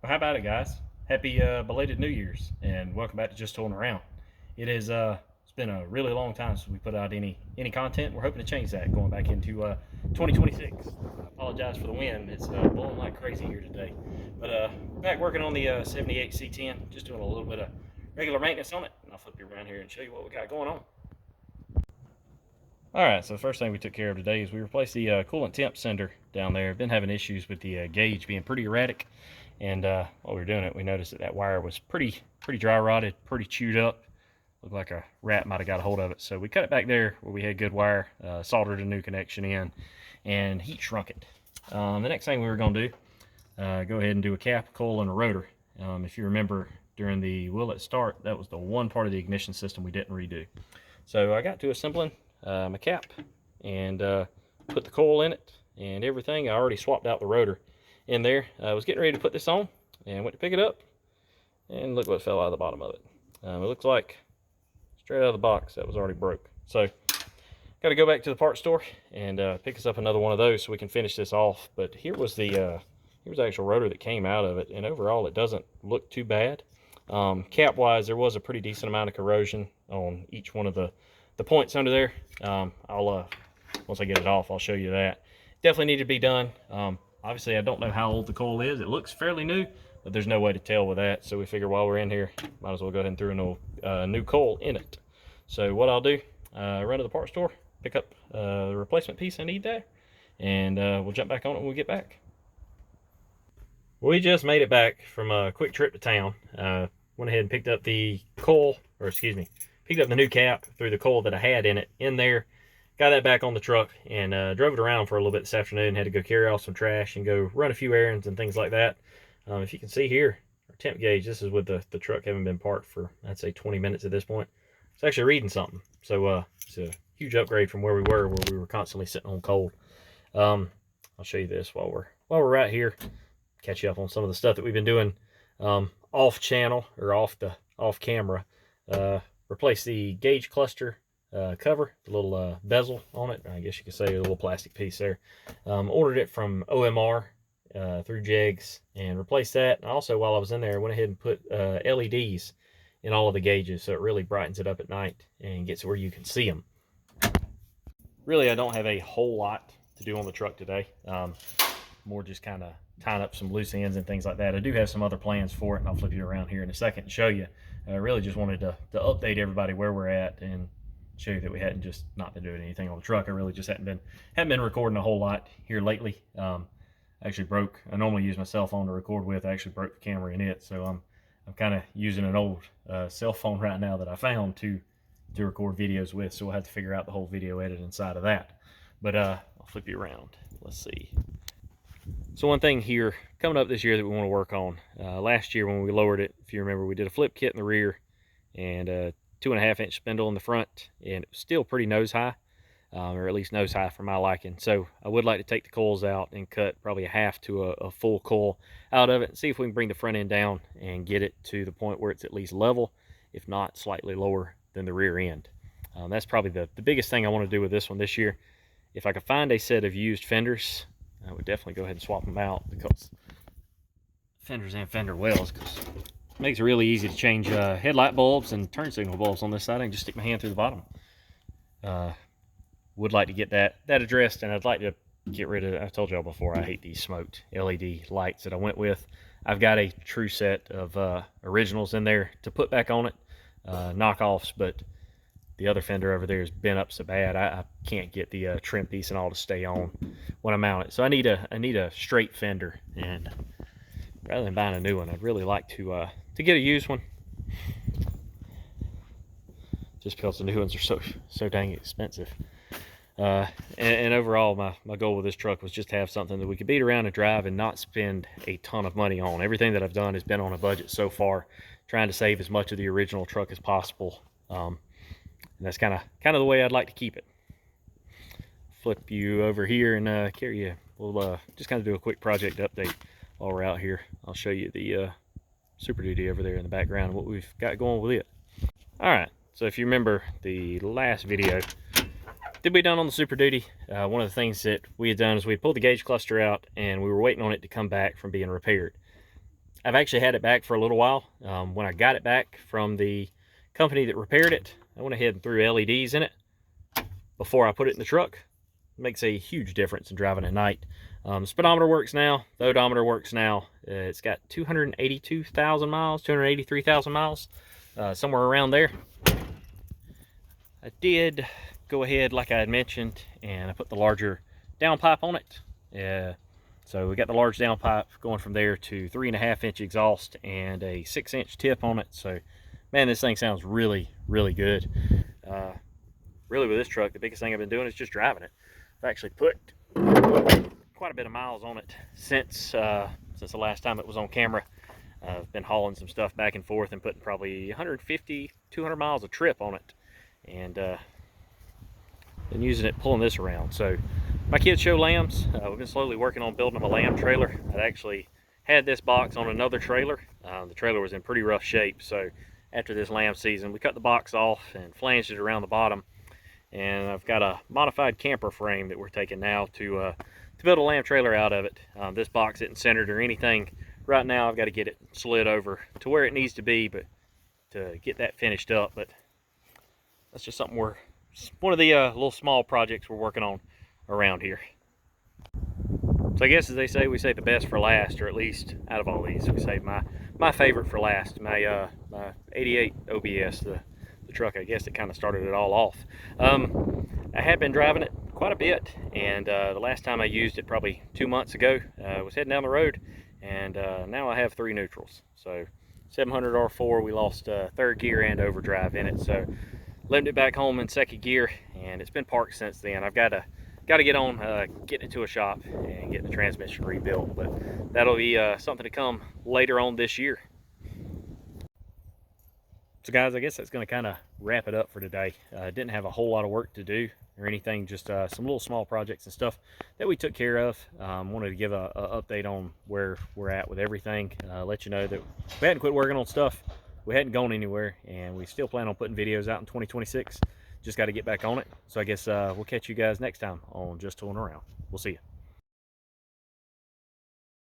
Well, how about it, guys? Happy belated New Year's, and welcome back to Just Tooling Around. It's been a really long time since we put out any content. We're hoping to change that going back into 2026. I apologize for the wind; it's blowing like crazy here today. But back working on the 78 C10, just doing a little bit of regular maintenance on it. And I'll flip you around here and show you what we got going on. All right, so the first thing we took care of today is we replaced the coolant temp sender down there. I've been having issues with the gauge being pretty erratic, and while we were doing it, we noticed that wire was pretty dry rotted, pretty chewed up. Looked like a rat might have got a hold of it. So we cut it back there where we had good wire, soldered a new connection in, and heat shrunk it. The next thing we were going to do, go ahead and do a cap, coil, and a rotor. If you remember during the Will It Start, that was the one part of the ignition system we didn't redo. So I got to assembling my cap and put the coil in it and everything. I already swapped out the rotor in there. I was getting ready to put this on and went to pick it up, and look what fell out of the bottom of it. It looks like straight out of the box that was already broke. So got to go back to the parts store and pick us up another one of those so we can finish this off. But here's the actual rotor that came out of it, and overall it doesn't look too bad. Cap wise, there was a pretty decent amount of corrosion on each one of the points under there. I'll once I get it off, I'll show you that. Definitely need to be done. Obviously I don't know how old the coil is. It looks fairly new, but there's no way to tell with that. So we figure while we're in here, might as well go ahead and throw a new coil in it. So what I'll do, run to the parts store, pick up the replacement piece I need there, and we'll jump back on it when we get back. We just made it back from a quick trip to town. Went ahead and picked up the coil, or excuse me, picked up the new cap through the coil that I had in it in there. Got that back on the truck and drove it around for a little bit this afternoon. Had to go carry off some trash and go run a few errands and things like that. If you can see here, our temp gauge, this is with the truck having been parked for, I'd say 20 minutes at this point. It's actually reading something. So it's a huge upgrade from where we were constantly sitting on cold. I'll show you this while we're right here. Catch you up on some of the stuff that we've been doing off channel or off camera. Replace the gauge cluster cover, the little bezel on it. I guess you could say a little plastic piece there. Ordered it from OMR through Jegs and replaced that. And also, while I was in there, I went ahead and put LEDs in all of the gauges, so it really brightens it up at night and gets where you can see them. Really, I don't have a whole lot to do on the truck today. More just kind of tying up some loose ends and things like that. I do have some other plans for it, and I'll flip you around here in a second and show you. I really just wanted to update everybody where we're at and show you that we hadn't just not been doing anything on the truck. I really just hadn't been recording a whole lot here lately. I normally use my cell phone to record with. I actually broke the camera in it, so I'm kind of using an old cell phone right now that I found to record videos with, so we'll have to figure out the whole video editing side of that. But I'll flip you around. Let's see. So one thing here coming up this year that we want to work on, last year when we lowered it, if you remember, we did a flip kit in the rear and a 2.5 inch spindle in the front, and it was still pretty nose high, or at least nose high for my liking. So I would like to take the coils out and cut probably a half to a full coil out of it and see if we can bring the front end down and get it to the point where it's at least level, if not slightly lower than the rear end. That's probably the biggest thing I want to do with this one this year. If I could find a set of used fenders, I would definitely go ahead and swap them out, because fenders and fender wells, because it makes it really easy to change headlight bulbs and turn signal bulbs on this side. I can just stick my hand through the bottom. Would like to get that addressed, and I'd like to get rid of, I've told y'all before, I hate these smoked LED lights that I went with. I've got a true set of originals in there to put back on it, knockoffs, but the other fender over there has been up so bad I can't get the trim piece and all to stay on when I mount it. So I need a straight fender, and rather than buying a new one, I'd really like to get a used one, just because the new ones are so dang expensive. And overall, my goal with this truck was just to have something that we could beat around and drive and not spend a ton of money on. Everything that I've done has been on a budget so far, trying to save as much of the original truck as possible. And that's kind of the way I'd like to keep it. Flip you over here and carry you. We'll just kind of do a quick project update while we're out here. I'll show you the Super Duty over there in the background and what we've got going with it. All right, so if you remember the last video that we done on the Super Duty, one of the things that we had done is we pulled the gauge cluster out and we were waiting on it to come back from being repaired. I've actually had it back for a little while. When I got it back from the company that repaired it, I went ahead and threw LEDs in it before I put it in the truck. It makes a huge difference in driving at night. Speedometer works now. The odometer works now. It's got 282,000 miles, 283,000 miles, somewhere around there. I did go ahead, like I had mentioned, and I put the larger downpipe on it. So we got the large downpipe going from there to 3.5-inch exhaust and a 6-inch tip on it. So, man, this thing sounds really, really good. Really, with this truck, the biggest thing I've been doing is just driving it. I've actually put quite a bit of miles on it since the last time it was on camera. I've been hauling some stuff back and forth and putting probably 150, 200 miles a trip on it, and been using it, pulling this around. So my kids show lambs. We've been slowly working on building them a lamb trailer. I'd actually had this box on another trailer. The trailer was in pretty rough shape, so after this lamb season, we cut the box off and flanged it around the bottom. And I've got a modified camper frame that we're taking now to build a lamb trailer out of it. This box isn't centered or anything. Right now I've got to get it slid over to where it needs to be, but to get that finished up. But that's just something one of the little small projects we're working on around here. So I guess, as they say, we say the best for last, or at least out of all these, we say my favorite for last. My 88 OBS, the truck, I guess, that kind of started it all off. I had been driving it quite a bit, and the last time I used it, probably 2 months ago, I was heading down the road, and now I have 3 neutrals. So 700 R4, we lost third gear and overdrive in it, so left it back home in second gear, and it's been parked since then. I've got to get on getting it to a shop and getting the transmission rebuilt, but that'll be something to come later on this year. So guys, I guess that's going to kind of wrap it up for today. Didn't have a whole lot of work to do or anything, just some little small projects and stuff that we took care of. Wanted to give a update on where we're at with everything. Let you know that we hadn't quit working on stuff. We hadn't gone anywhere, and we still plan on putting videos out in 2026. Just got to get back on it. So I guess we'll catch you guys next time on Just Tooling Around. We'll see you.